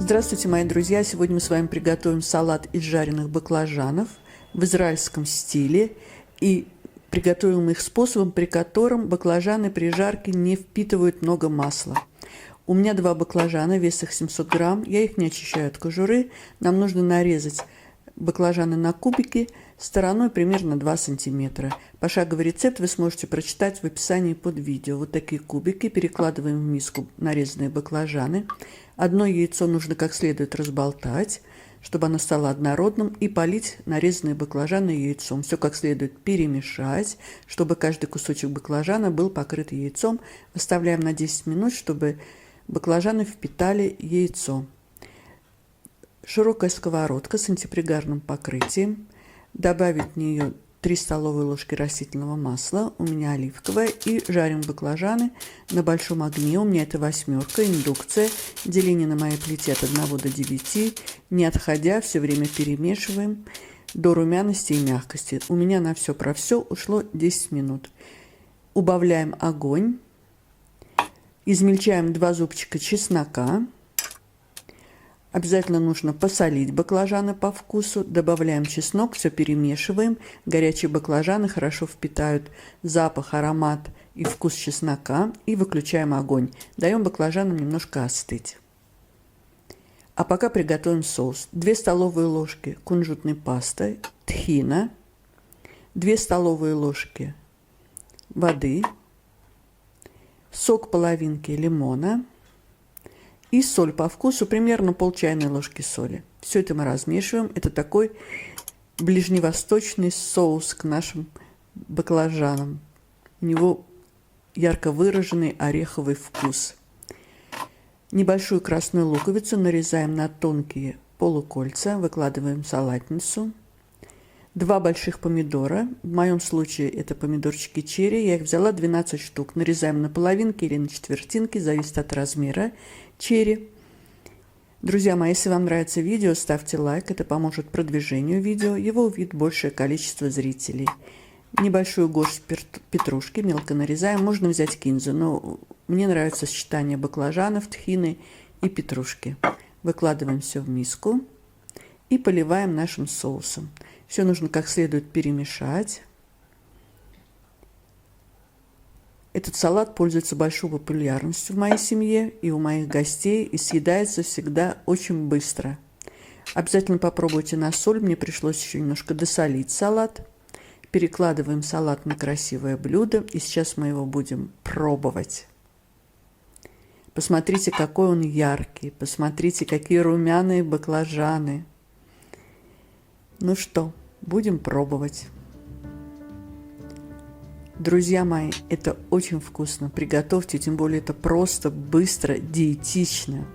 Здравствуйте, мои друзья! Сегодня мы с вами приготовим салат из жареных баклажанов в израильском стиле и приготовим их способом, при котором баклажаны при жарке не впитывают много масла. У меня 2 баклажана, вес их 700 грамм, я их не очищаю от кожуры. Нам нужно нарезать баклажаны на кубики стороной примерно 2 сантиметра. Пошаговый рецепт вы сможете прочитать в описании под видео. Вот такие кубики. Перекладываем в миску нарезанные баклажаны. Одно яйцо нужно как следует разболтать, чтобы оно стало однородным, и полить нарезанные баклажаны яйцом. Все как следует перемешать, чтобы каждый кусочек баклажана был покрыт яйцом. Оставляем на 10 минут, чтобы баклажаны впитали яйцо. Широкая сковородка с антипригарным покрытием. Добавить в нее 3 столовые ложки растительного масла, у меня оливковое, и жарим баклажаны на большом огне. У меня это 8, индукция, деление на моей плите от 1 до 9, не отходя, все время перемешиваем до румяности и мягкости. У меня на все про все ушло 10 минут. Убавляем огонь, измельчаем 2 зубчика чеснока. Обязательно нужно посолить баклажаны по вкусу. Добавляем чеснок, все перемешиваем. Горячие баклажаны хорошо впитают запах, аромат и вкус чеснока. И выключаем огонь. Даем баклажанам немножко остыть. А пока приготовим соус. 2 столовые ложки кунжутной пасты, тхина, 2 столовые ложки воды, сок половинки лимона и соль по вкусу, примерно пол чайной ложки соли. Все это мы размешиваем. Это такой ближневосточный соус к нашим баклажанам. У него ярко выраженный ореховый вкус. Небольшую красную луковицу нарезаем на тонкие полукольца, выкладываем в салатницу. 2 больших помидора, в моем случае это помидорчики черри, я их взяла 12 штук. Нарезаем на половинки или на четвертинки, зависит от размера черри. Друзья мои, если вам нравится видео, ставьте лайк, это поможет продвижению видео, его увидит большее количество зрителей. Небольшую горсть петрушки мелко нарезаем, можно взять кинзу, но мне нравится сочетание баклажанов, тхины и петрушки. Выкладываем все в миску и поливаем нашим соусом. Все нужно как следует перемешать. Этот салат пользуется большой популярностью в моей семье и у моих гостей, и съедается всегда очень быстро. Обязательно попробуйте на соль, мне пришлось еще немножко досолить салат. Перекладываем салат на красивое блюдо, и сейчас мы его будем пробовать. Посмотрите, какой он яркий, посмотрите, какие румяные баклажаны. Ну что, будем пробовать. Друзья мои, это очень вкусно. Приготовьте, тем более это просто, быстро, диетично.